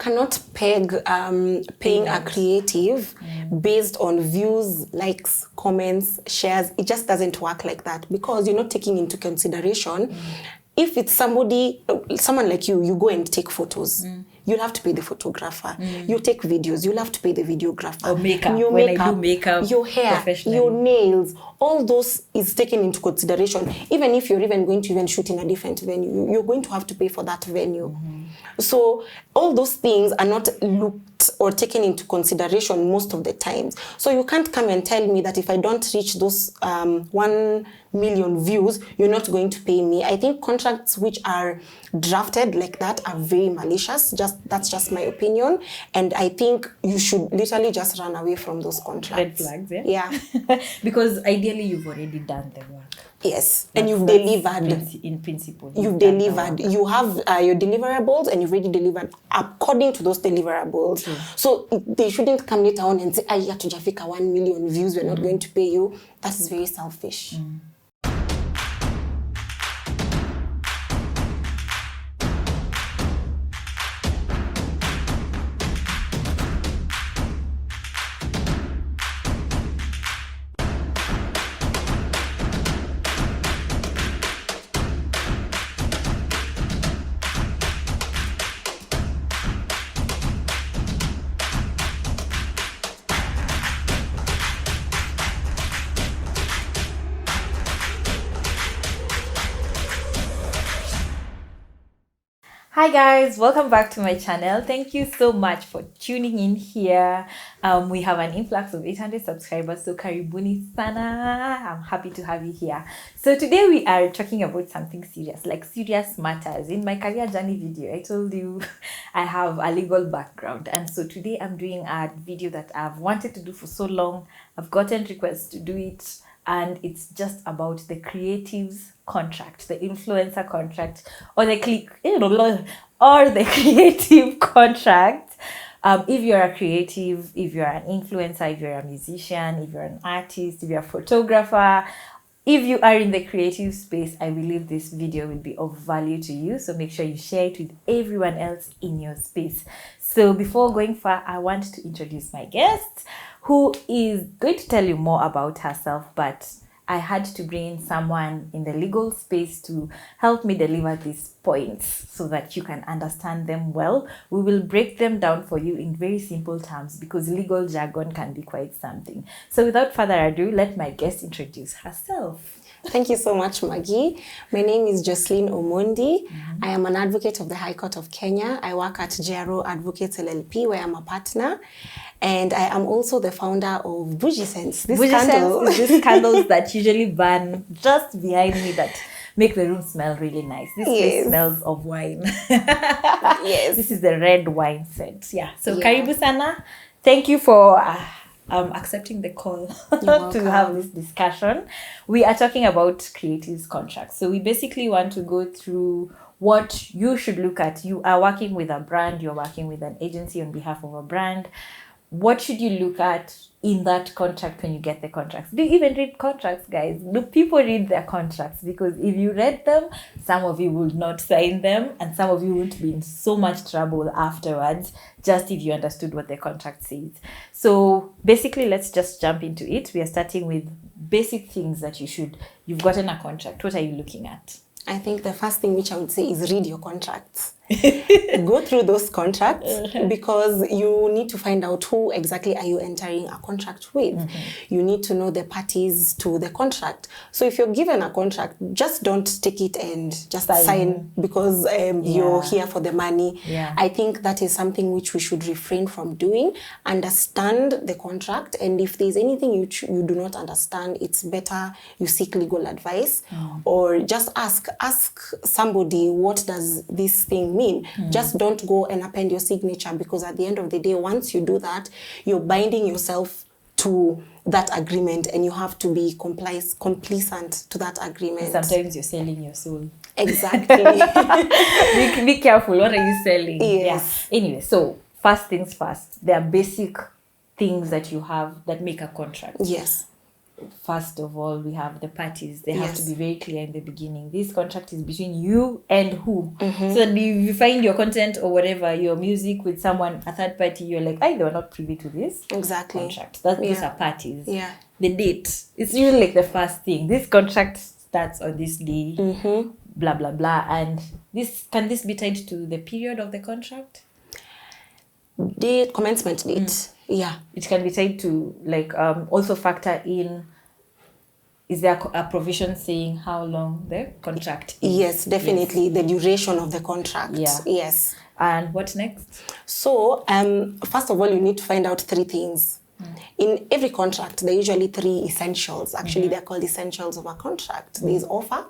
cannot peg paying a creative based on views, likes, comments, shares. It just doesn't work like that, because you're not taking into consideration if it's someone like you go and take photos. You'll have to pay the photographer. You take videos, you'll have to pay the videographer. Or makeup. Your When makeup, I do makeup, your hair, your nails, all those is taken into consideration. Even if you're even going to shoot in a different venue, you're going to have to pay for that venue. So all those things are not looked or taken into consideration most of the times. So you can't come and tell me that if I don't reach those 1 million views, you're not going to pay me. I think contracts which are drafted like that are very malicious. That's just my opinion. And I think you should literally just run away from those contracts. Red flags, yeah? Yeah. Because ideally you've already done the work. Yes, and you've delivered. In principle. You've delivered. You have your deliverables, and you've already delivered according to those deliverables. So they shouldn't come later on and say, "Aya, tujafika 1 million views, we're not going to pay you." That is very selfish. Hi guys, welcome back to my channel. Thank you so much for tuning in here. We have an influx of 800 subscribers, so karibuni sana. I'm happy to have you here. So today we are talking about something serious, like serious matters. In my career journey video, I told you I have a legal background, and so today I'm doing a video that I've wanted to do for so long. I've gotten requests to do it, and it's just about the creatives contract, the influencer contract, or the creative contract. If you're a creative, if you're an influencer, if you're a musician, if you're an artist, if you're a photographer, if you are in the creative space, I believe this video will be of value to you. So make sure you share it with everyone else in your space. So before going far, I want to introduce my guest, who is going to tell you more about herself, but I had to bring in someone in the legal space to help me deliver these points so that you can understand them well. We will break them down for you in very simple terms, because legal jargon can be quite something. So without further ado, let my guest introduce herself. Thank you so much, Margie. My name is Jocyline Omondi. I am an advocate of the High Court of Kenya. I work at JRO Advocates LLP, where I'm a partner. And I am also the founder of Bougie Scents. Bougie Scents is these candles that usually burn just behind me that make the room smell really nice. This place smells of wine. Yes. This is the red wine scent. Yeah. So karibu sana. Thank you for accepting the call to have this discussion. We are talking about creatives contracts. So we basically want to go through what you should look at. You are working with a brand, you're working with an agency on behalf of a brand. What should you look at in that contract when you get the contracts? Do you even read contracts, guys? Do people read their contracts? Because if you read them, some of you will not sign them, and some of you won't be in so much trouble afterwards, just if you understood what the contract says. So basically, let's just jump into it. We are starting with basic things that you've gotten a contract. What are you looking at? I think the first thing which I would say is read your contracts. Go through those contracts, because you need to find out who exactly are you entering a contract with. You need to know the parties to the contract. So if you're given a contract, just don't take it and just sign because you're here for the money. I think that is something which we should refrain from doing. Understand the contract, and if there's anything you do not understand, it's better you seek legal advice, or just ask somebody, what does this thing mean? Just don't go and append your signature, because at the end of the day, once you do that, you're binding yourself to that agreement, and you have to be complacent to that agreement. Sometimes you're selling your soul. Exactly. Be careful. What are you selling? Yes. Yeah. Anyway, so first things first. There are basic things that you have that make a contract. Yes. first of all, we have the parties. They have to Yes. be very clear in the beginning. This contract is between you and who. So that if you find your content or whatever, your music with someone, a third party, you're like, they were not privy to this Exactly. contract. These are parties. Yeah. The date. It's usually like the first thing. This contract starts on this day, blah, blah, blah. And can this be tied to the period of the contract? Date, commencement date. Yeah. It can be tied to, like, also factor in, is there a provision saying how long the contract is? Yes, definitely. The duration of the contract. Yeah. Yes. And what next? So, first of all, you need to find out 3 things. In every contract, there are usually 3 essentials. Actually, they're called essentials of a contract. There's offer.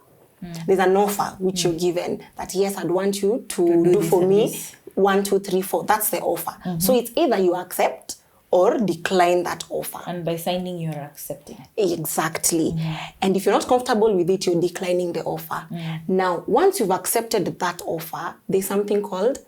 There's an offer which you're given that, yes, I'd want you to do for me 1, 2, 3, 4. That's the offer. So it's either you accept or decline that offer. And by signing, you're accepting. Exactly. And if you're not comfortable with it, you're declining the offer. Now, once you've accepted that offer, there's something called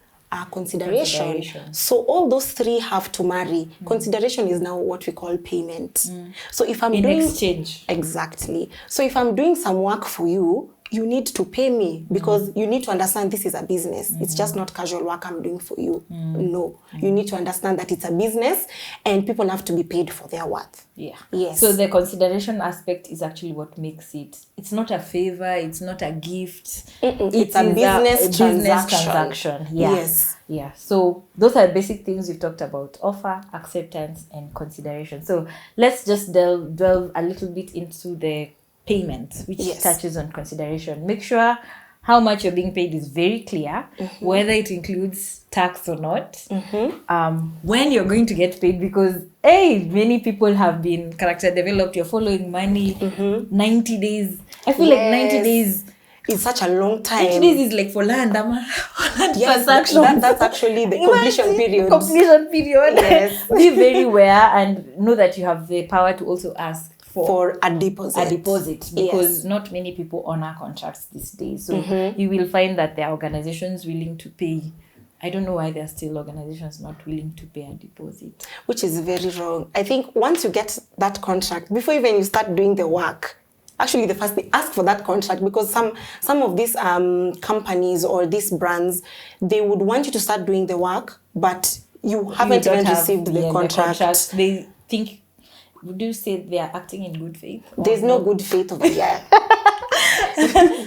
consideration. So all those 3 have to marry. Consideration is now what we call payment. So if I'm doing exchange. Exactly. So if I'm doing some work for you, you need to pay me because you need to understand this is a business. It's just not casual work I'm doing for you. No. You need to understand that it's a business and people have to be paid for their worth. Yeah. Yes. So the consideration aspect is actually what makes it. It's not a favor. It's not a gift. It's a business transaction. Yeah. Yes. Yeah. So those are basic things we've talked about: offer, acceptance, and consideration. So let's just delve a little bit into the payment, which touches on consideration. Make sure how much you're being paid is very clear, whether it includes tax or not, when you're going to get paid, because many people have been character developed. You're following money, 90 days. I feel like 90 days is such a long time. 90 days is like for land transactions. That's actually the completion period. Yes. Be very aware and know that you have the power to also ask for a deposit. Because not many people honor contracts these days. So you will find that there are organizations willing to pay. I don't know why there are still organizations not willing to pay a deposit. Which is very wrong. I think once you get that contract, before even you start doing the work, actually the first thing, ask for that contract, because some of these companies or these brands, they would want you to start doing the work, but you haven't even received the contract. They think, would you say they are acting in good faith? There's no good faith over here.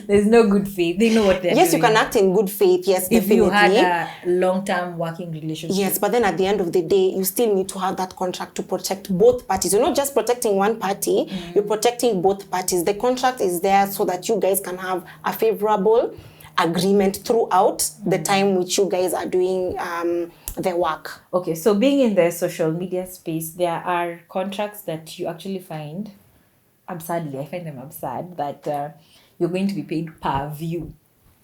There's no good faith. They know what they're doing. Yes, you can act in good faith. Yes, if definitely. you had a long-term working relationship. Yes, but then at the end of the day, you still need to have that contract to protect both parties. You're not just protecting one party, you're protecting both parties. The contract is there so that you guys can have a favorable agreement throughout the time which you guys are doing the work. Okay, so being in the social media space, there are contracts that you actually find, absurdly, I find them absurd, that you're going to be paid per view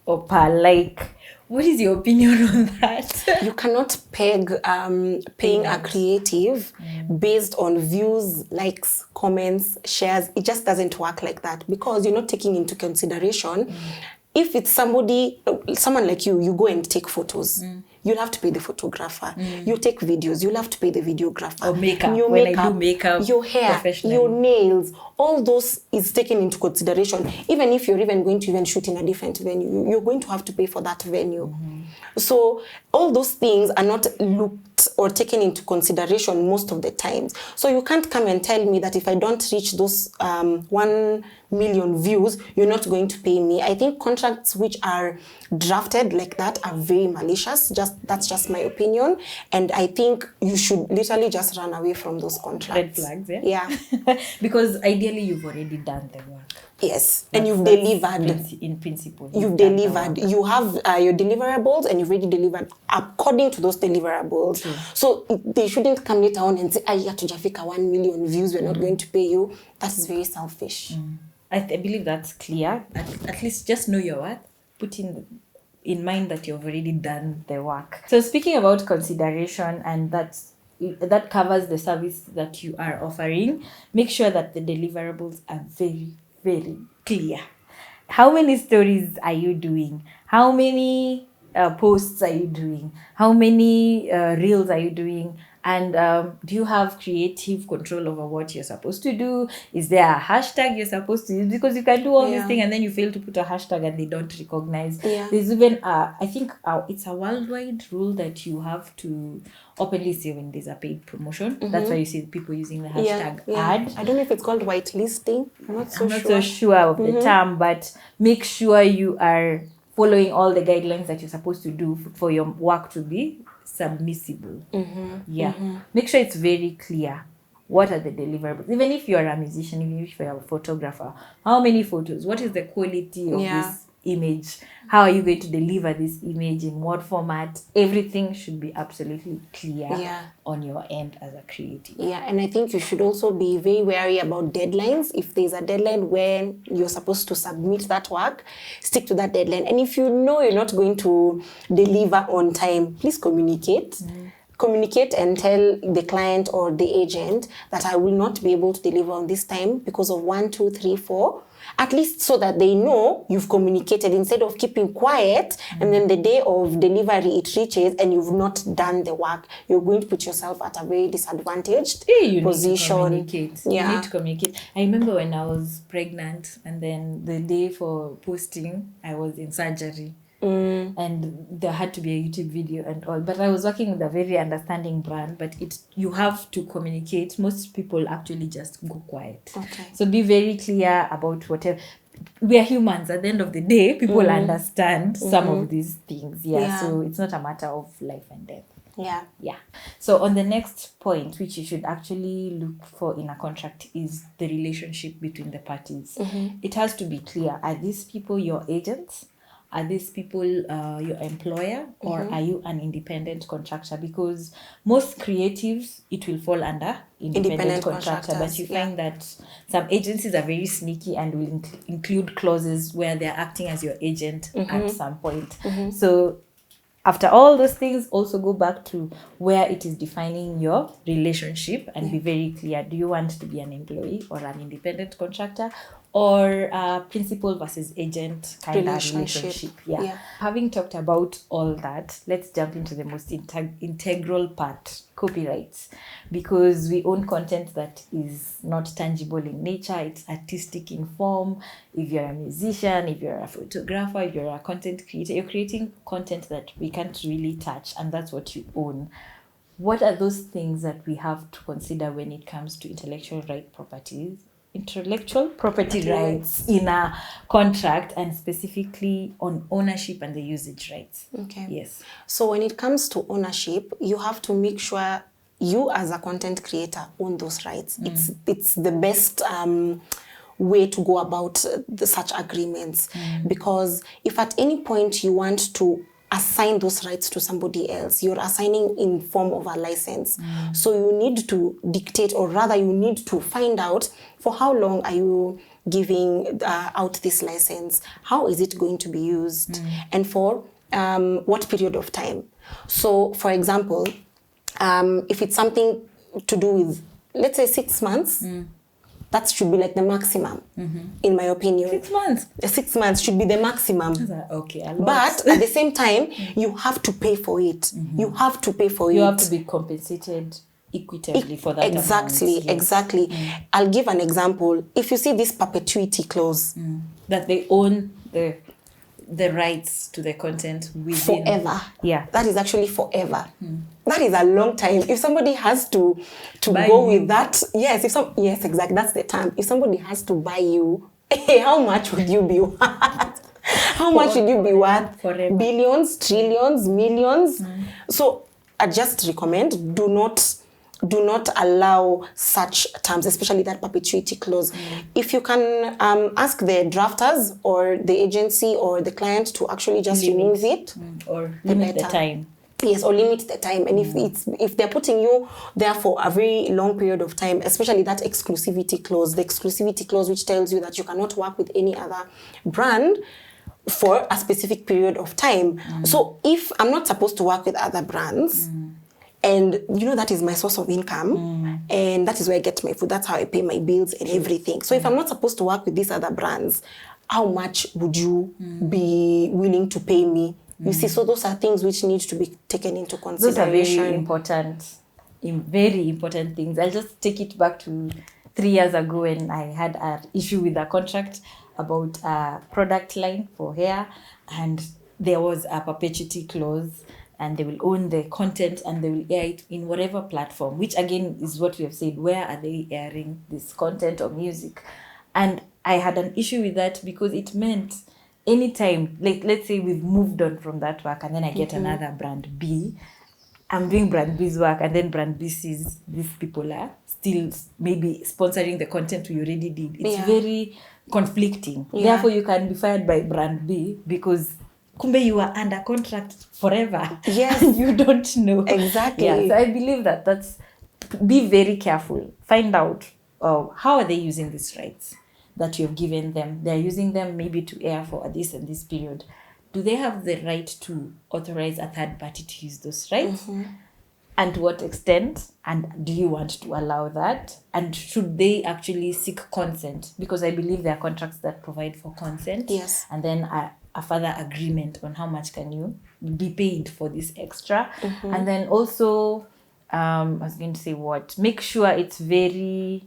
or per like. What is your opinion on that? You cannot peg paying a creative based on views, likes, comments, shares. It just doesn't work like that, because you're not taking into consideration if it's someone like you go and take photos. You'll have to pay the photographer. You take videos, you'll have to pay the videographer. Or makeup. Your when makeup, I do makeup, your hair, your nails, all those is taken into consideration. Even if you're even going to even shoot in a different venue, you're going to have to pay for that venue. So all those things are not looked or taken into consideration most of the times. So you can't come and tell me that if I don't reach those 1 million views, you're not going to pay me. I think contracts which are drafted like that are very malicious. That's just my opinion. And I think you should literally just run away from those contracts. Red flags, Yeah. Because ideally you've already done the work. Yes, and you've delivered. In principle. You've delivered. You have your deliverables and you've already delivered according to those deliverables. So they shouldn't come later on and say, hatujafika 1 million views, we're not going to pay you. That is very selfish. I believe that's clear. At least just know your worth. Put in mind that you've already done the work. So speaking about consideration, and that covers the service that you are offering, make sure that the deliverables are very, very clear. How many stories are you doing? How many posts are you doing? How many reels are you doing? And do you have creative control over what you're supposed to do? Is there a hashtag you're supposed to use? Because you can do all these things and then you fail to put a hashtag and they don't recognize. There's even, I think it's a worldwide rule that you have to openly say when there's a paid promotion. That's why you see people using the hashtag ad. I don't know if it's called whitelisting. I'm not so sure of the term, but make sure you are following all the guidelines that you're supposed to do for your work to be submissible. Make sure it's very clear. What are the deliverables? Even if you're a musician, even if you're a photographer, how many photos? What is the quality of this image? How are you going to deliver this image? In what format? Everything should be absolutely clear on your end as a creative. And I think you should also be very wary about deadlines. If there's a deadline when you're supposed to submit that work, stick to that deadline. And if you know you're not going to deliver on time, please communicate. Communicate and tell the client or the agent that I will not be able to deliver on this time because of 1, 2, 3, 4. At least so that they know you've communicated, instead of keeping quiet and then the day of delivery it reaches and you've not done the work. You're going to put yourself at a very disadvantaged position. You need to communicate. I remember when I was pregnant and then the day for posting, I was in surgery. And there had to be a YouTube video and all. But I was working with a very understanding brand, but you have to communicate. Most people actually just go quiet. So be very clear about whatever. We are humans. At the end of the day, people understand some of these things. So it's not a matter of life and death. So on the next point, which you should actually look for in a contract, is the relationship between the parties. It has to be clear. Are these people your agents? Are these people your employer, or are you an independent contractor? Because most creatives, it will fall under independent contractor. But you find that some agencies are very sneaky and will include clauses where they're acting as your agent at some point. So after all those things, also go back to where it is defining your relationship and be very clear. Do you want to be an employee or an independent contractor, or principal versus agent kind of relationship? Having talked about all that, let's jump into the most integral part, copyrights. Because we own content that is not tangible in nature, it's artistic in form. If you're a musician, if you're a photographer, if you're a content creator, you're creating content that we can't really touch, and that's what you own. What are those things that we have to consider when it comes to intellectual property rights in a contract, and specifically on ownership and the usage rights? So when it comes to ownership, you have to make sure you as a content creator own those rights. It's the best way to go about such agreements, because if at any point you want to assign those rights to somebody else, you're assigning in form of a license. So you need to dictate, or rather you need to find out for how long are you giving out this license, how is it going to be used, and for what period of time. So for example, if it's something to do with, let's say, 6 months, that should be like the maximum, in my opinion. 6 months? 6 months should be the maximum. But at the same time, you have to pay for it. You have to pay for it. You have to be compensated equitably for that. Exactly. I'll give an example. If you see this perpetuity clause, that they own the rights to the content within forever. That is actually forever. That is a long time. If somebody has to buy go you with that, yes, exactly, that's the term. If somebody has to buy you, how much would you be worth? How much would you be worth? Forever. Billions, trillions, millions. So I just recommend, do not allow such terms, especially that perpetuity clause. If you can ask the drafters or the agency or the client to actually just remove it, or limit the time. Yes, or limit the time. And if they're putting you there for a very long period of time, especially that exclusivity clause, the exclusivity clause which tells you that you cannot work with any other brand for a specific period of time. So if I'm not supposed to work with other brands, and that is my source of income, and that is where I get my food, that's how I pay my bills and everything. So if I'm not supposed to work with these other brands, how much would you be willing to pay me? You see, so those are things which need to be taken into consideration. Those are very important very important things. I'll just take it back to 3 years ago when I had an issue with a contract about a product line for hair, and there was a perpetuity clause, and they will own the content and they will air it in whatever platform, which again is what we have said, where are they airing this content or music? And I had an issue with that because it meant anytime, like let's say we've moved on from that work and then I get another brand B, I'm doing brand B's work, and then brand B sees these people are still maybe sponsoring the content we already did. It's very conflicting. Therefore, you can be fired by brand B because kumbe you are under contract forever. Yes. And you don't know. Exactly. Yeah, so I believe that's, be very careful. Find out how are they using these rights that you've given them. They're using them maybe to air for this and this period. Do they have the right to authorize a third party to use those rights? And to what extent? And do you want to allow that? And should they actually seek consent? Because I believe there are contracts that provide for consent. Yes. And then a further agreement on how much can you be paid for this extra. And then also, I was going to say what? Make sure it's very,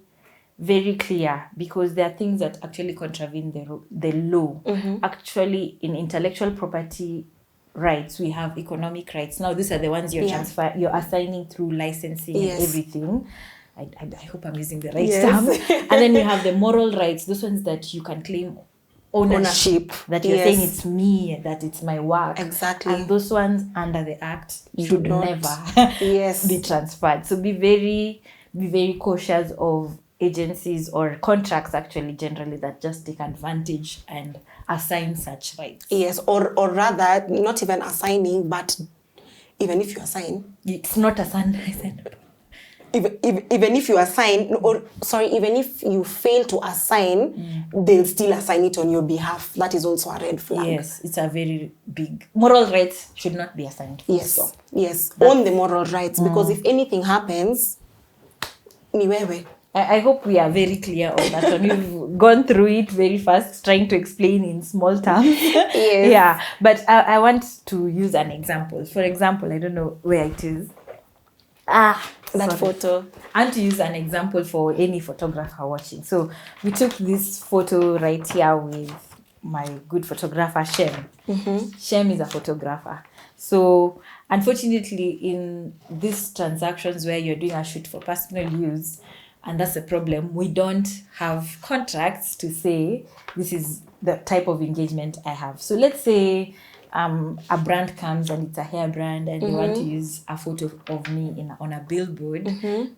very clear, because there are things that actually contravene the law. Actually, in intellectual property rights, we have economic rights. Now, these are the ones you're assigning through licensing and everything. I hope I'm using the right term. And then you have the moral rights, those ones that you can claim ownership, that you're saying it's me, that it's my work. Exactly. And those ones under the act should never be transferred. So be very cautious of agencies or contracts actually generally that just take advantage and assign such rights. Yes, or rather, not even assigning, but even if you assign, it's not assigned. Even if you assign, even if you fail to assign, they'll still assign it on your behalf. That is also a red flag. Yes, it's a very big moral rights should not be assigned. Yes, yes, on the moral rights, because if anything happens, ni wewe. I hope we are very clear on that one. We've gone through it very fast, trying to explain in small terms. Yes. Yeah, but I want to use an example. For example, I don't know where it is. That photo. I want to use an example for any photographer watching. So we took this photo right here with my good photographer, Shem. Shem is a photographer. So unfortunately, in these transactions where you're doing a shoot for personal use, and that's a problem, we don't have contracts to say this is the type of engagement I have. So let's say a brand comes and it's a hair brand and they want to use a photo of me on a billboard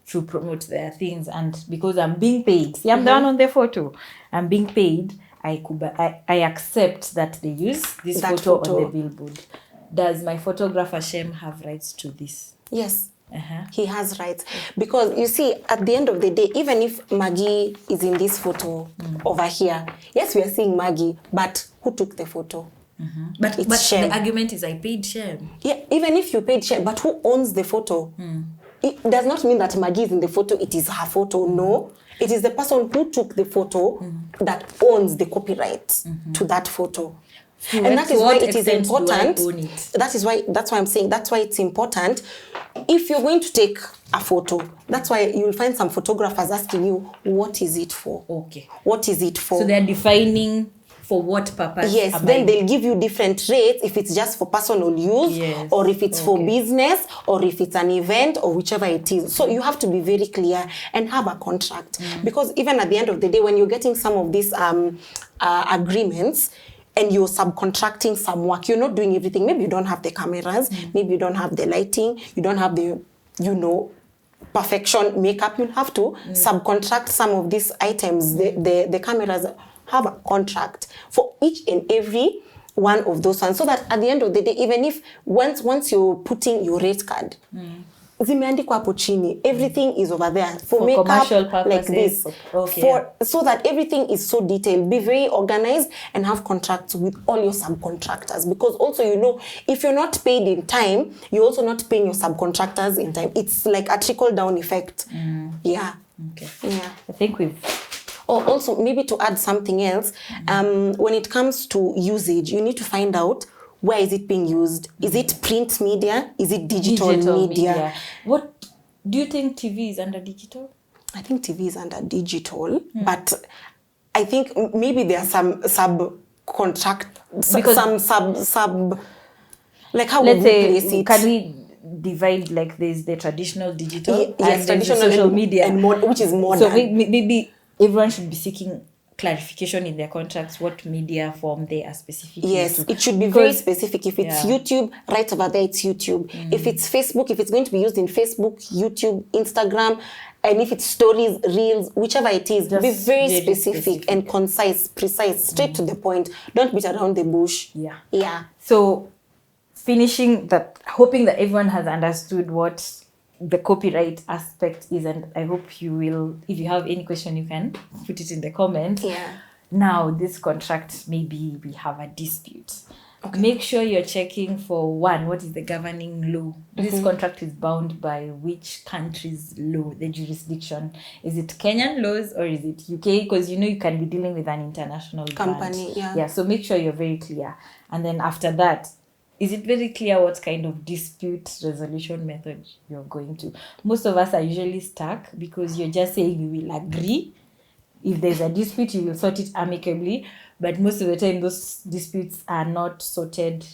to promote their things, and because I'm being paid, see, I'm the one on the photo, I'm being paid, I accept that they use this photo on the billboard. Does my photographer Shem have rights to this? Yes. He has rights, because you see, at the end of the day, even if Margie is in this photo over here, yes, we are seeing Margie, but who took the photo? But the argument is I paid Shem. Yeah, even if you paid Shem, but who owns the photo? It does not mean that Margie is in the photo, it is her photo. No, it is the person who took the photo that owns the copyright to that photo. And that is why it is important. That's why I'm saying that's why it's important. If you're going to take a photo, that's why you'll find some photographers asking you, what is it for? Okay. What is it for? So they're defining for what purpose. Yes, then they'll give you different rates if it's just for personal use, or if it's for business, or if it's an event, or whichever it is. So you have to be very clear and have a contract. Because even at the end of the day, when you're getting some of these agreements, and you're subcontracting some work, you're not doing everything. Maybe you don't have the cameras, maybe you don't have the lighting, you don't have the, perfection makeup. You'll have to subcontract some of these items. The cameras have a contract for each and every one of those ones, so that at the end of the day, even if once you're putting your rate card, zimeandikwa hapo chini, everything is over there for makeup, commercial purposes, like this, so that everything is so detailed. Be very organized and have contracts with all your subcontractors, because also, if you're not paid in time, you're also not paying your subcontractors in time. It's like a trickle down effect. Yeah. Okay. Yeah. I think we've... Also, maybe to add something else, when it comes to usage, you need to find out, where is it being used? Is it print media? Is it digital media? What Do you think TV is under digital? I think TV is under digital, but I think maybe there are some like how let's would we place say, it? can we divide, like there's the traditional digital Yes, and there's the traditional social media, and which is modern. So maybe everyone should be seeking clarification in their contracts what media form they are specific Yes, to. it should be very specific. If it's Yeah. YouTube, right over there it's YouTube. If it's Facebook, if it's going to be used in Facebook, YouTube, Instagram, and if it's stories, reels, whichever it is, Just be very very specific and concise, precise, straight to the point. Don't beat around the bush. Yeah. So finishing that, hoping that everyone has understood what the copyright aspect is, and I hope you will, if you have any question, you can put it in the comments. Yeah. Now, this contract, maybe we have a dispute. Okay. Make sure you're checking for, one, what is the governing law? This contract is bound by which country's law, the jurisdiction. Is it Kenyan laws or is it UK? Because you can be dealing with an international company. brand. Yeah, so make sure you're very clear. And then after that, is it very clear what kind of dispute resolution method you're going to? Most of us are usually stuck because you're just saying you will agree. If there's a dispute, you will sort it amicably. But most of the time, those disputes are not sorted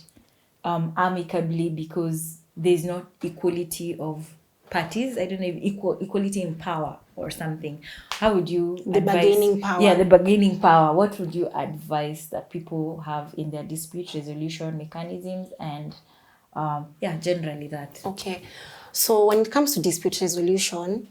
amicably because there's not equality of parties. I don't know if equality in power or something. How would you bargaining power. Yeah, the bargaining power. What would you advise that people have in their dispute resolution mechanisms and generally that? Okay. So when it comes to dispute resolution,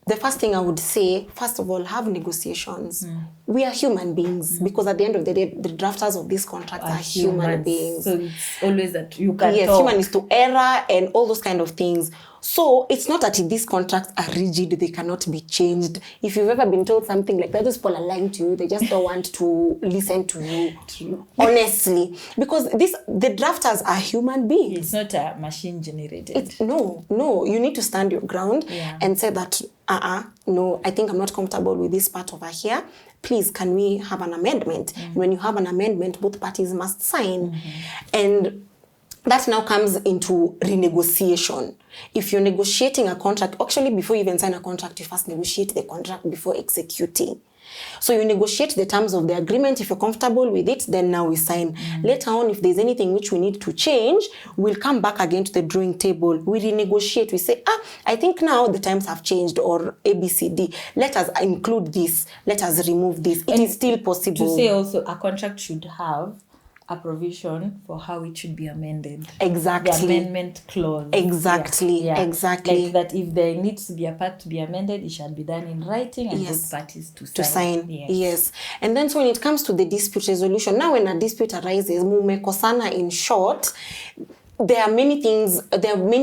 the first thing I would say, first of all, have negotiations. We are human beings because at the end of the day, the drafters of these contracts are human beings. So it's always that you can Yes, talk. human is to error and all those kind of things. So it's not that these contracts are rigid, they cannot be changed. If you've ever been told something like that, those people are lying to you, they just don't want to listen to you. True. Honestly. Because the drafters are human beings. It's not a machine generated. No, you need to stand your ground and say that, no, I think I'm not comfortable with this part over here. Please, can we have an amendment? And when you have an amendment, both parties must sign. And that now comes into renegotiation. If you're negotiating a contract, actually before you even sign a contract, you first negotiate the contract before executing. So you negotiate the terms of the agreement. If you're comfortable with it, then now we sign. Later on, if there's anything which we need to change, we'll come back again to the drawing table. We renegotiate. We say, I think now the times have changed, or ABCD. Let us include this. Let us remove this. It is still possible. To say also, a contract should have a provision for how it should be amended. Exactly. The amendment clause. Exactly. Exactly. Like that if there needs to be a part to be amended, it shall be done in writing and both parties to sign. Yes. And then so when it comes to the dispute resolution, now when a dispute arises, mumekosana in short, there are many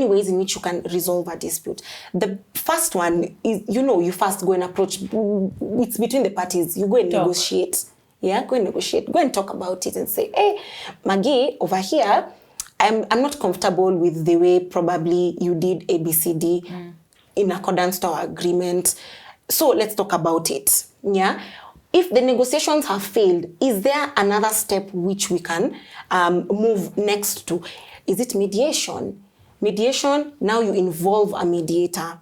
ways in which you can resolve a dispute. The first one is, you first go and approach, it's between the parties, you go and negotiate. Yeah, go and negotiate. Go and talk about it and say, hey, Margie, over here, I'm not comfortable with the way probably you did ABCD in accordance to our agreement. So let's talk about it. Yeah. If the negotiations have failed, is there another step which we can move next to? Is it mediation? Mediation, now you involve a mediator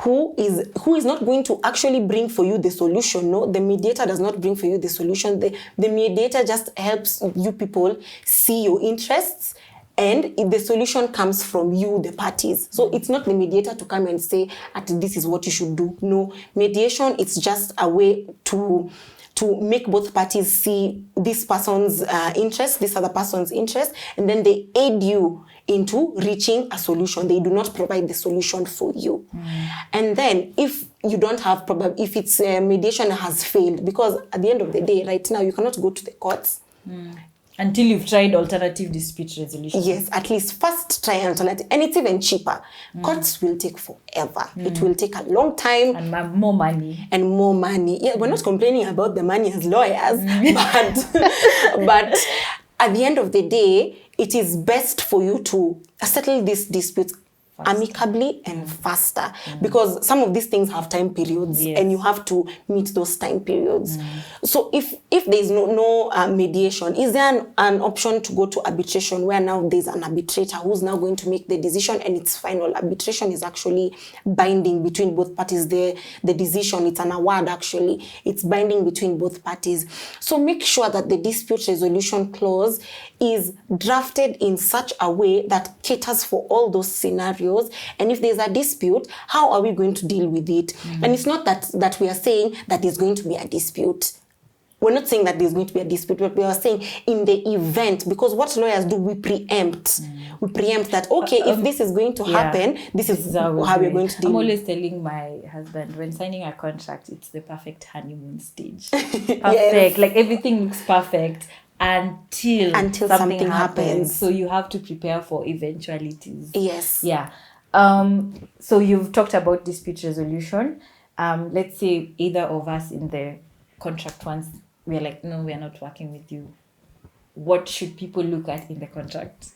who is not going to actually bring for you the solution. No, the mediator does not bring for you the solution. The mediator just helps you people see your interests, and the solution comes from you, the parties. So it's not the mediator to come and say, this is what you should do. No, mediation, it's just a way to make both parties see this person's interest, this other person's interest, and then they aid you into reaching a solution. They do not provide the solution for you. And then if you don't have if it's mediation has failed, because at the end of the day, right now, you cannot go to the courts. Until you've tried alternative dispute resolution. Yes, at least first try alternative. And it's even cheaper. Courts will take forever. It will take a long time. And more money. Yeah, we're not complaining about the money as lawyers, but at the end of the day, it is best for you to settle these disputes amicably and faster, because some of these things have time periods, and you have to meet those time periods. So if there is no mediation, is there an option to go to arbitration, where now there's an arbitrator who's now going to make the decision and it's final? Arbitration is actually binding between both parties. The decision, it's an award actually, it's binding between both parties. So make sure that the dispute resolution clause is drafted in such a way that caters for all those scenarios. And if there's a dispute, how are we going to deal with it? And it's not that we are saying that there's going to be a dispute. We're not saying that there's going to be a dispute, but we are saying in the event, because what lawyers do, we preempt. We preempt that, okay, if this is going to happen, this is how we're going to deal. I'm always telling my husband, when signing a contract, it's the perfect honeymoon stage. Perfect. Like everything looks perfect until something happens. So you have to prepare for eventualities. Yes. Yeah. So you've talked about dispute resolution. Let's say either of us in the contract once we're like, no, we're not working with you. What should people look at in the contract?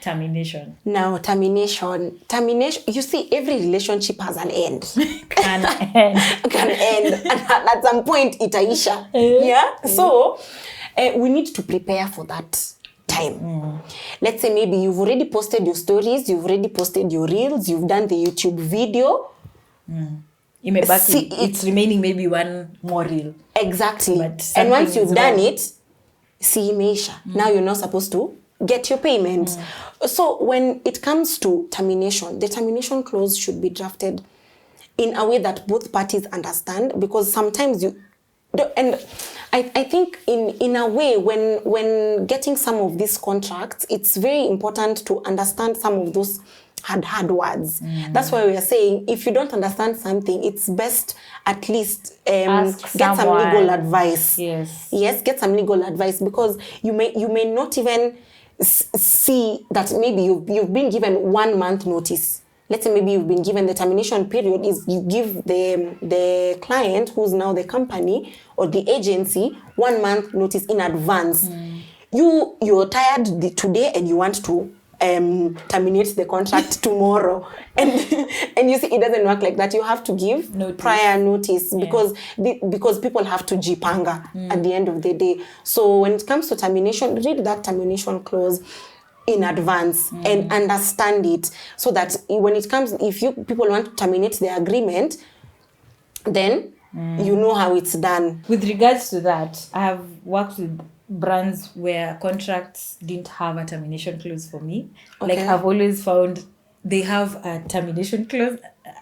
Termination. Now, termination. You see, every relationship has an end. Can end. And at some point, itaisha. Yeah. So, we need to prepare for that time. Let's say maybe you've already posted your stories, you've already posted your reels, you've done the YouTube video. It's remaining maybe one more reel. Exactly. And once you've done it, imeisha. Now you're not supposed to get your payment. So when it comes to termination, the termination clause should be drafted in a way that both parties understand, because sometimes I think in a way, when getting some of these contracts, it's very important to understand some of those hard words. That's why we are saying, if you don't understand something, it's best at least get some legal advice. Yes, get some legal advice, because you may not even see that maybe you've been given 1 month notice. Let's say maybe you've been given the termination period is you give the client, who's now the company or the agency, 1 month notice in advance. You're tired today and you want to terminate the contract tomorrow, and you see it doesn't work like that. You have to give prior notice, because people have to jipanga at the end of the day. So when it comes to termination, read that termination clause in advance and understand it, so that when it comes, if people want to terminate the agreement, then you know how it's done. With regards to that, I have worked with brands where contracts didn't have a termination clause for me. Like I've always found they have a termination clause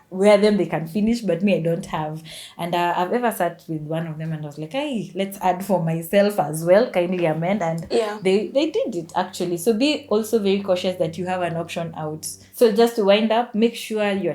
where they can finish, but me, I don't have. And I've ever sat with one of them and I was like, hey, let's add for myself as well, kindly amend. And they did it actually. So be also very cautious that you have an option out. So just to wind up, make sure your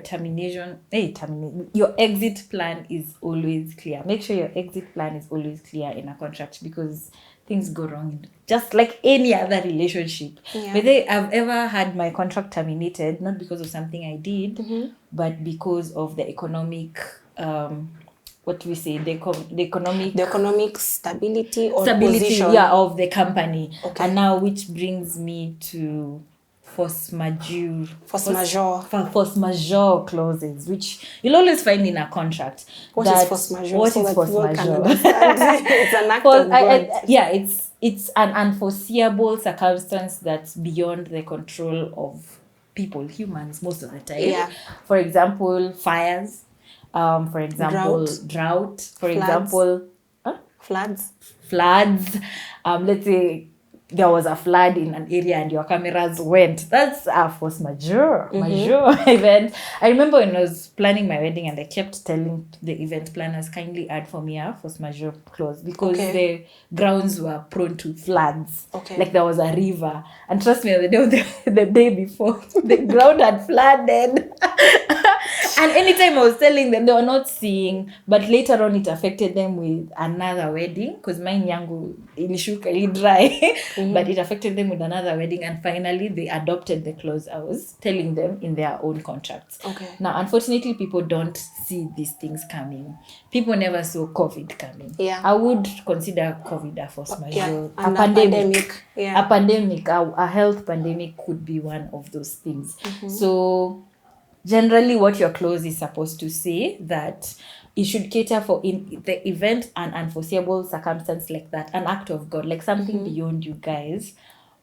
your exit plan is always clear. Make sure your exit plan is always clear in a contract, because things go wrong, just like any other relationship. But I've ever had my contract terminated, not because of something I did, but because of the economic, what do we say? The economic stability or position of the company. And now, which brings me to force majeure clauses, which you'll always find in a contract. What is force majeure? It's an act of God. It's an unforeseeable circumstance that's beyond the control of people, humans, most of the time. For example, fires. For example, drought. For example, floods. Let's say there was a flood in an area and your cameras went. That's a force majeure event. I remember when I was planning my wedding and I kept telling the event planners, kindly add for me a force majeure clause, because the grounds were prone to floods. Like there was a river. And trust me, the day before, the ground had flooded. And anytime I was telling them, they were not seeing, but later on it affected them with another wedding, because mine yangu ilishuka dry, but it affected them with another wedding, and finally they adopted the clause I was telling them in their own contracts. Okay. Now, unfortunately, people don't see these things coming. People never saw COVID coming. Yeah. I would consider COVID a force majeure, a pandemic. A pandemic, a health pandemic could be one of those things. So generally what your clause is supposed to say, that it should cater for in the event an unforeseeable circumstance like that, an act of God, like something beyond you guys.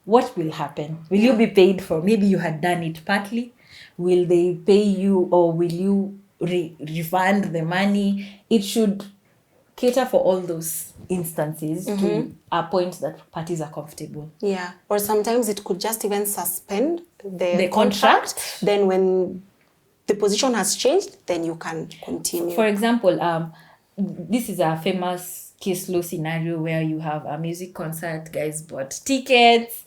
What will happen? Will you be paid for? Maybe you had done it partly. Will they pay you, or will you refund the money? It should cater for all those instances to a point that parties are comfortable. Yeah. Or sometimes it could just even suspend the contract. Then when the position has changed, then you can continue. For example, this is a famous case law scenario where you have a music concert, guys bought tickets.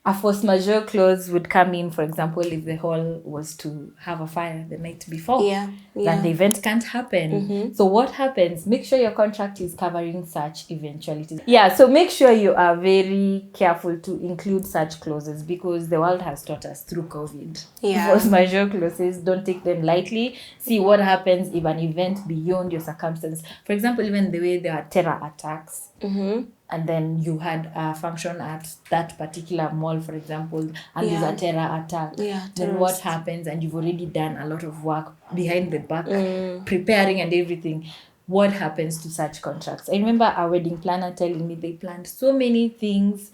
A force majeure clause would come in, for example, if the hall was to have a fire the night before. Then the event can't happen. So what happens? Make sure your contract is covering such eventualities. Yeah, so make sure you are very careful to include such clauses, because the world has taught us through COVID. Force majeure clauses, don't take them lightly. See what happens if an event beyond your circumstance. For example, even the way there are terror attacks. And then you had a function at that particular mall, for example, and there's a terror attack. Then what happens? And you've already done a lot of work behind the back, preparing and everything. What happens to such contracts? I remember a wedding planner telling me they planned so many things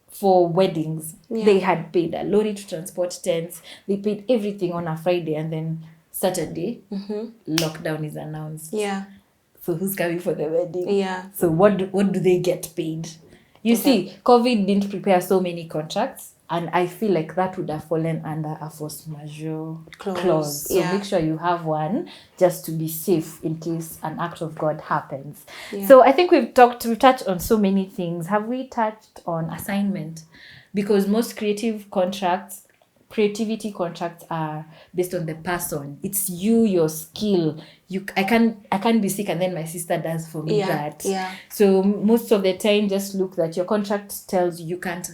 for weddings. They had paid a lorry to transport tents. They paid everything on a Friday, and then Saturday, lockdown is announced. So who's coming for the wedding? So what do they get paid? You see, COVID didn't prepare so many contracts, and I feel like that would have fallen under a force majeure clause. So make sure you have one, just to be safe in case an act of God happens. So I think we've touched on so many things. Have we touched on assignment? Because most creativity contracts are based on the person. It's you, your skill. I can't be sick and then my sister does for me that. So most of the time, just look that your contract tells you can't.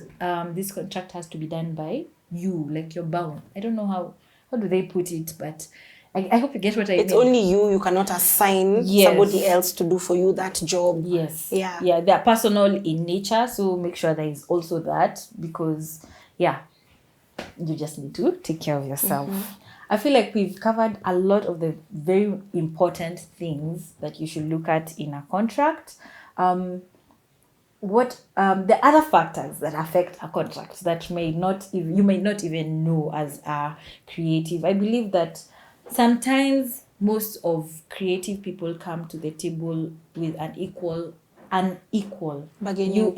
This contract has to be done by you, like you're bound. I don't know how do they put it, but I hope you get what I mean. It's only you. You cannot assign somebody else to do for you that job. They're personal in nature. So make sure there is also that, because you just need to take care of yourself. I feel like we've covered a lot of the very important things that you should look at in a contract. What the other factors that affect a contract that you may not even know as a creative? I believe that sometimes most of creative people come to the table with unequal bargaining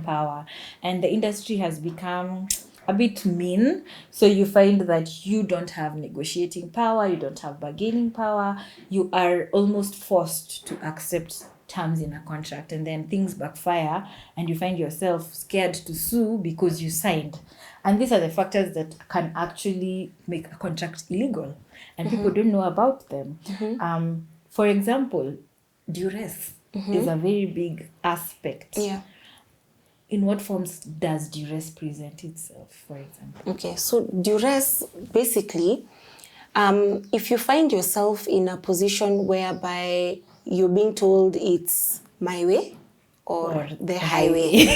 power, and the industry has become a bit mean. So you find that you don't have negotiating power, you don't have bargaining power, you are almost forced to accept terms in a contract, and then things backfire and you find yourself scared to sue because you signed. And these are the factors that can actually make a contract illegal, and people don't know about them. For example, duress is a very big aspect. In what forms does duress present itself, for example? Okay, so duress, basically, if you find yourself in a position whereby you're being told it's my way or the highway.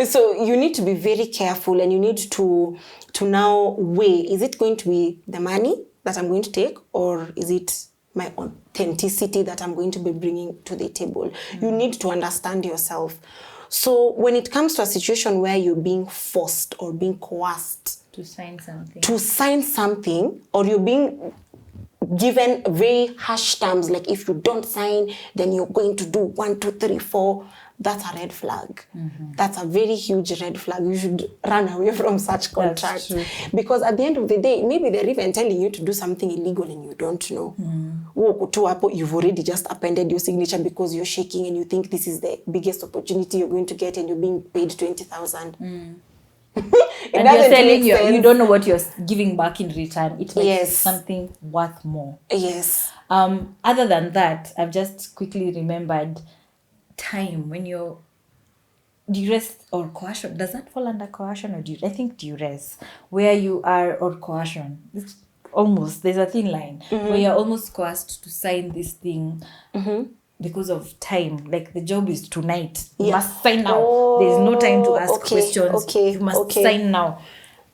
So you need to be very careful, and you need to now weigh, is it going to be the money that I'm going to take, or is it my authenticity that I'm going to be bringing to the table? You need to understand yourself. So when it comes to a situation where you're being forced or being coerced to sign something, or you're being given very harsh terms, like if you don't sign, then you're going to do 1, 2, 3, 4, that's a red flag. That's a very huge red flag. You should run away from such contracts. Because at the end of the day, maybe they're even telling you to do something illegal and you don't know. You've already just appended your signature because you're shaking and you think this is the biggest opportunity you're going to get, and you're being paid 20,000. And you're selling you don't know what you're giving back in return. It makes something worth more. Yes. Other than that, I've just quickly remembered time when you're duress or coercion. Does that fall under coercion or duress? I think duress, where you are, or coercion. It's almost, there's a thin line where you're almost coerced to sign this thing because of time. Like the job is tonight. You must sign now. There's no time to ask questions. You must sign now.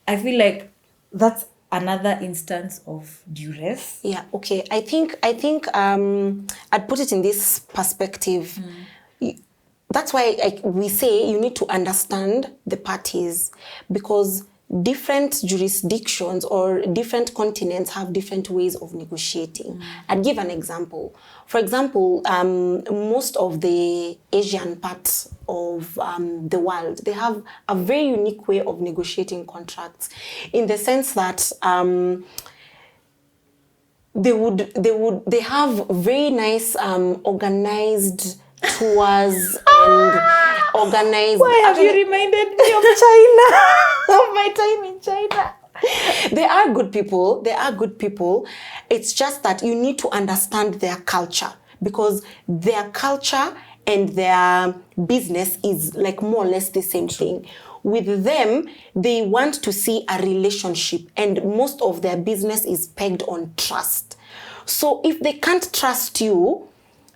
I feel like that's another instance of duress. Yeah, okay. I think I'd put it in this perspective. That's why we say you need to understand the parties, because different jurisdictions or different continents have different ways of negotiating. I'd give an example. For example, most of the Asian parts of the world, they have a very unique way of negotiating contracts, in the sense that they have very nice organized tours and organized. Why have you reminded me of China? Of my time in China. They are good people. They are good people. It's just that you need to understand their culture, because their culture and their business is like more or less the same thing. With them, they want to see a relationship, and most of their business is pegged on trust. So if they can't trust you,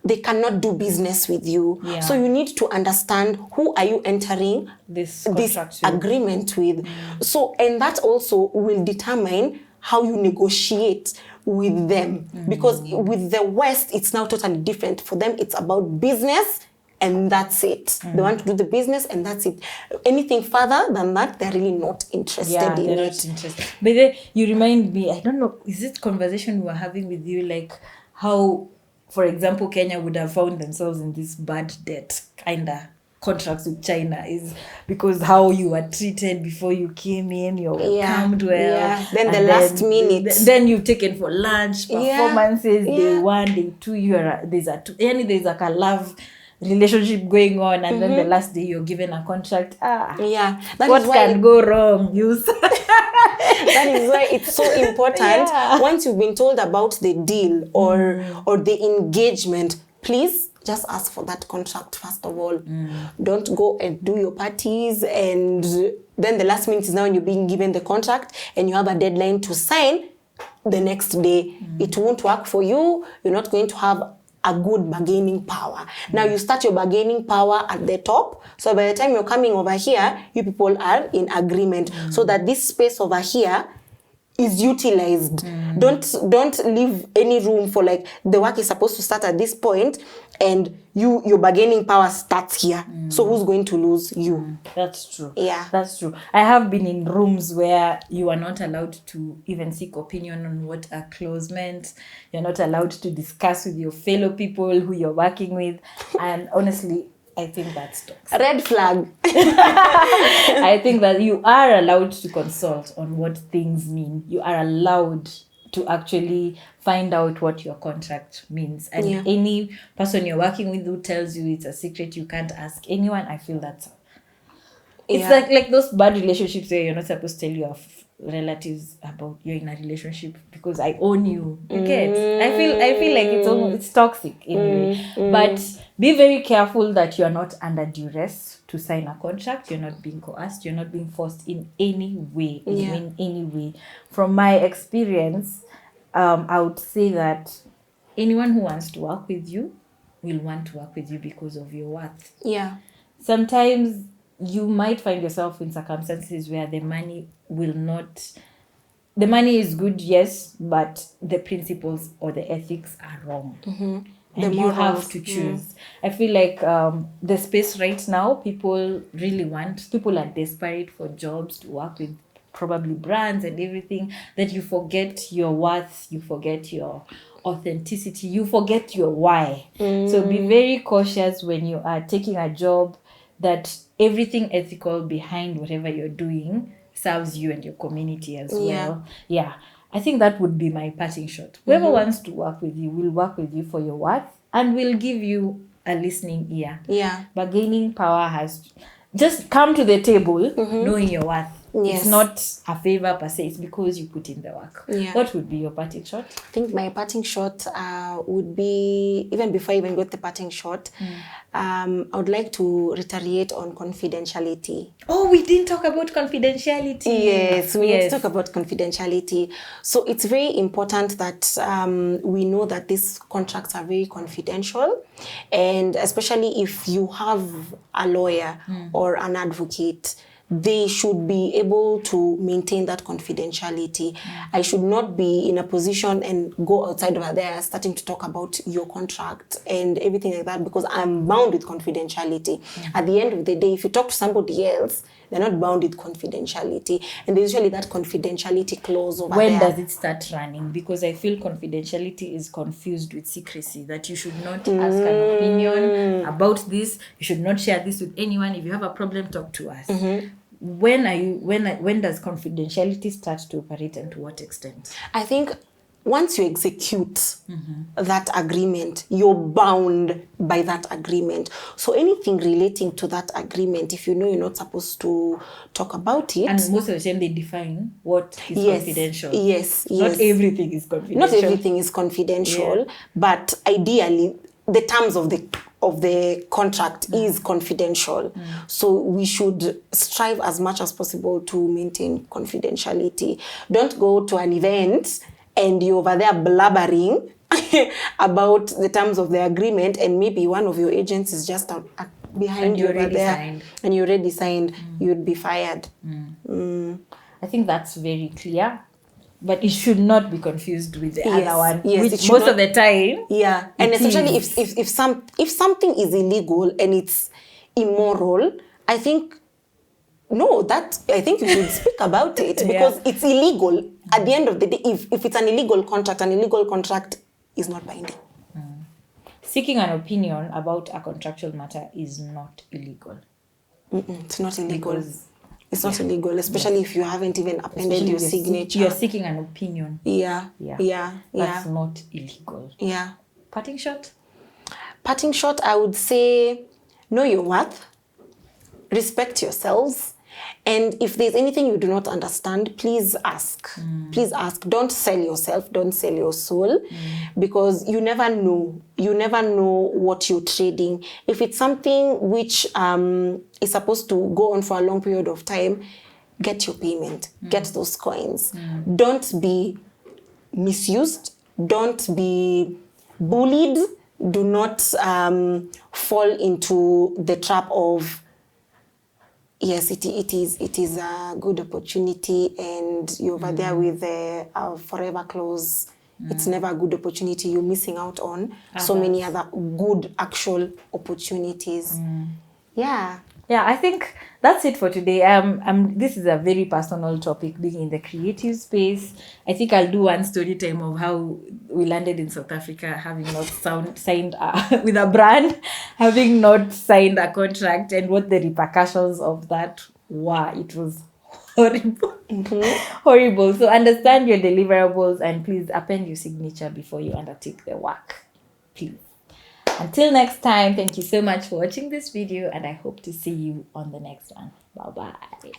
they cannot do business with you. Yeah. So you need to understand who are you entering this agreement with. So, and that also will determine how you negotiate with them. Because with the West, it's now totally different. For them, it's about business and that's it. They want to do the business and that's it. Anything further than that, they're really not interested in they're it. not interested. But then you remind me, I don't know, is it conversation we were having with you, like how, for example, Kenya would have found themselves in this bad debt kind of contracts with China, is because how you were treated before you came in, you're welcomed well. Yeah. Then the last minute. Then you've taken for lunch, performances, day 1, day 2, there's like a love relationship going on, and then the last day you're given a contract. What can go wrong? That is why it's so important. Once you've been told about the deal or the engagement, please just ask for that contract first of all. Don't go and do your parties, and then the last minute is now when you're being given the contract and you have a deadline to sign the next day. It won't work for you. You're not going to have a good bargaining power. Now you start your bargaining power at the top. So by the time you're coming over here, you people are in agreement so that this space over here is utilized. Don't leave any room for like the work is supposed to start at this point and your bargaining power starts here. So who's going to lose? You. That's true. Yeah. That's true. I have been in rooms where you are not allowed to even seek opinion on what a clause meant. You're not allowed to discuss with your fellow people who you're working with. And honestly, I think that's toxic. Red flag. I think that you are allowed to consult on what things mean. You are allowed to actually find out what your contract means. And any person you're working with who tells you it's a secret, you can't ask anyone, I feel that's... It's like those bad relationships where you're not supposed to tell your relatives about you're in a relationship because I own you. You get? I feel like it's toxic anyway. But be very careful that you're not under duress to sign a contract. You're not being coerced. You're not being forced in any way. In any way. From my experience, I would say that anyone who wants to work with you will want to work with you because of your worth. Yeah. Sometimes you might find yourself in circumstances where the money is good, yes, but the principles or the ethics are wrong. And you have to choose. I feel like the space right now, people are desperate for jobs to work with probably brands and everything, that you forget your worth, you forget your authenticity, you forget your why. So be very cautious when you are taking a job, that everything ethical behind whatever you're doing serves you and your community as well. Yeah. I think that would be my parting shot. Whoever wants to work with you will work with you for your worth and will give you a listening ear. Yeah. Bargaining power just come to the table knowing your worth. Yes. It's not a favor per se, it's because you put in the work. Yeah. What would be your parting shot? I think my parting shot would be, even before I even got the parting shot, I would like to reiterate on confidentiality. Oh, we didn't talk about confidentiality. Yes, we need to talk about confidentiality. So it's very important that we know that these contracts are very confidential, and especially if you have a lawyer or an advocate, they should be able to maintain that confidentiality. I should not be in a position and go outside over there starting to talk about your contract and everything like that, because I'm bound with confidentiality. At the end of the day, if you talk to somebody else, they're not bound with confidentiality. And there's usually that confidentiality clause over there. When does it start running? Because I feel confidentiality is confused with secrecy, that you should not ask an opinion about this. You should not share this with anyone. If you have a problem, talk to us. When does confidentiality start to operate, and to what extent? I think once you execute that agreement, you're bound by that agreement. So anything relating to that agreement, if you know you're not supposed to talk about it. And most of the time they define what is confidential. Yes. Not everything is confidential. Not everything is confidential, but ideally the terms of the contract is confidential. So we should strive as much as possible to maintain confidentiality. Don't go to an event and you're over there blabbering about the terms of the agreement, and maybe one of your agents is just behind you over there, and you already signed, you'd be fired. I think that's very clear. But it should not be confused with the other one, which most of the time. Yeah, and especially if something is illegal and it's immoral, I think you should speak about it, because it's illegal. At the end of the day, if it's an illegal contract is not binding. Seeking an opinion about a contractual matter is not illegal. It's not illegal. It's not illegal, especially if you haven't even appended your signature. You're seeking an opinion. Yeah. That's not illegal. Yeah. Parting shot? Parting shot, I would say, know your worth, respect yourselves, and if there's anything you do not understand, please ask. Please ask. Don't sell yourself. Don't sell your soul, because you never know. You never know what you're trading. If it's something which is supposed to go on for a long period of time, get your payment. Get those coins. Don't be misused. Don't be bullied. Do not fall into the trap of, yes, it is a good opportunity, and you're over there with a forever clause. It's never a good opportunity. You're missing out on so many other good actual opportunities. Yeah. Yeah, I think that's it for today. This is a very personal topic, being in the creative space. I think I'll do one story time of how we landed in South Africa, having not signed with a brand, having not signed a contract, and what the repercussions of that were. It was horrible. Horrible. So understand your deliverables, and please append your signature before you undertake the work. Please. Until next time, thank you so much for watching this video, and I hope to see you on the next one. Bye-bye.